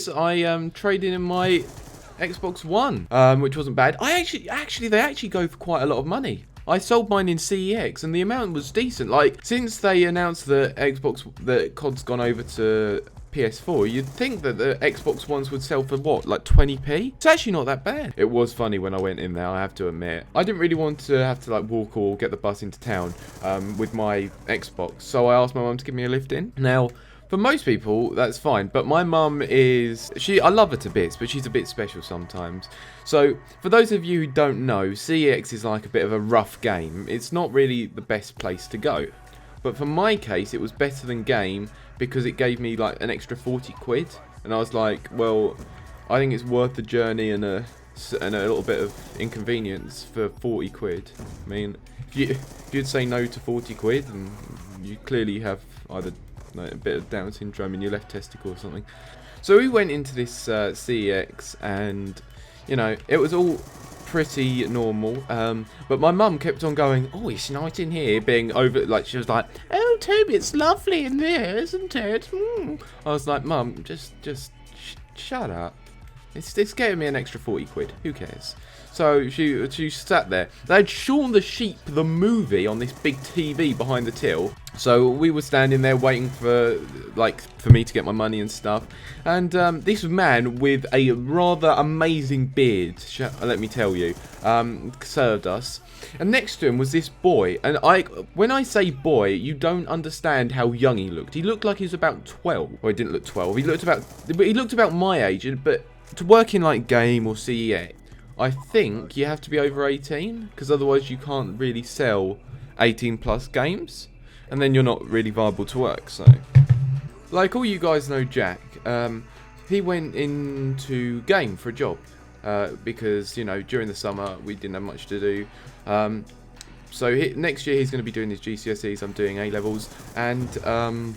was. I traded in my Xbox One, which wasn't bad. They actually go for quite a lot of money. I sold mine in CEX, and the amount was decent. Like, since they announced the COD's gone over to PS4, you'd think that the Xbox Ones would sell for what, like 20p? It's actually not that bad. It was funny when I went in there, I have to admit. I didn't really want to have to like walk or get the bus into town with my Xbox, so I asked my mum to give me a lift in. Now, for most people, that's fine, but my mum I love her to bits, but she's a bit special sometimes. So, for those of you who don't know, CEX is like a bit of a rough game. It's not really the best place to go. But for my case, it was better than Game because it gave me like an extra 40 quid. And I was like, well, I think it's worth the journey and a little bit of inconvenience for 40 quid. I mean, if you'd say no to 40 quid, and you clearly have either like a bit of Down syndrome in your left testicle or something. So we went into this CEX, and you know, it was all pretty normal, but my mum kept on going, oh, it's nice in here, being over, like, she was like, oh, Toby, it's lovely in there, isn't it? I was like, Mum, just shut up. It's getting me an extra 40 quid, who cares? So she sat there. They'd Shaun the Sheep, the movie, on this big TV behind the till. So we were standing there waiting for me to get my money and stuff. And this man with a rather amazing beard, let me tell you, served us. And next to him was this boy. And when I say boy, you don't understand how young he looked. He looked like he was about 12. Well, he didn't look 12. He looked about my age. But to work in like Game or CEX, I think you have to be over 18, because otherwise you can't really sell 18 plus games, and then you're not really viable to work. So, like all you guys know, Jack, he went into Game for a job, because, you know, during the summer we didn't have much to do. So next year he's going to be doing his GCSEs, I'm doing A-levels, and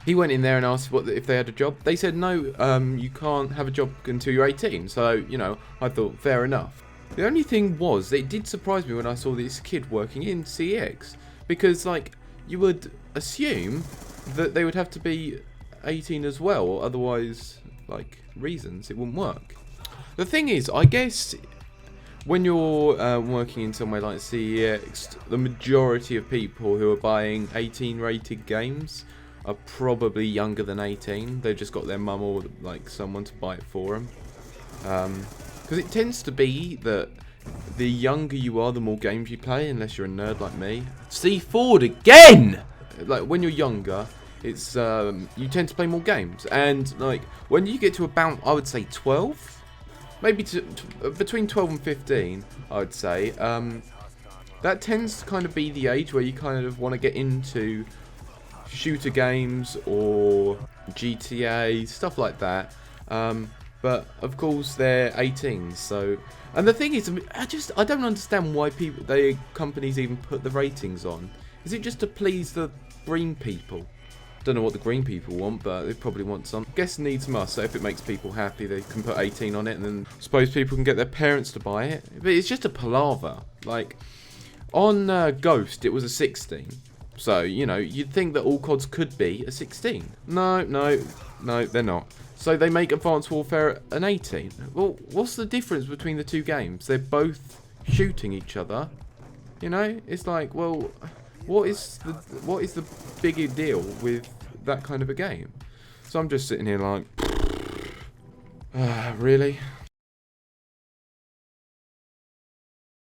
he went in there and asked if they had a job. They said, no, you can't have a job until you're 18. So, you know, I thought, fair enough. The only thing was, it did surprise me when I saw this kid working in CEX. Because, like, you would assume that they would have to be 18 as well. Or otherwise, like, reasons, it wouldn't work. The thing is, I guess when you're working in somewhere like CEX, the majority of people who are buying 18 rated games are probably younger than 18. They've just got their mum or like someone to buy it for them. Because it tends to be that the younger you are, the more games you play, unless you're a nerd like me. C4 again! Like, when you're younger, it's you tend to play more games. And, like, when you get to about, I would say, 12, maybe between 12 and 15, I would say, that tends to kind of be the age where you kind of want to get into shooter games or GTA, stuff like that. But of course they're 18s, so, and the thing is, I don't understand why companies even put the ratings on. Is it just to please the green people? Don't know what the green people want, but they probably want some. Guess needs must, so if it makes people happy, they can put 18 on it, and then suppose people can get their parents to buy it. But it's just a palaver. Like, on Ghost, it was a 16. So, you know, you'd think that all CODs could be a 16. No, they're not. So they make Advanced Warfare an 18. Well, what's the difference between the two games? They're both shooting each other. You know, it's like, well, what is the bigger deal with that kind of a game? So I'm just sitting here like, really?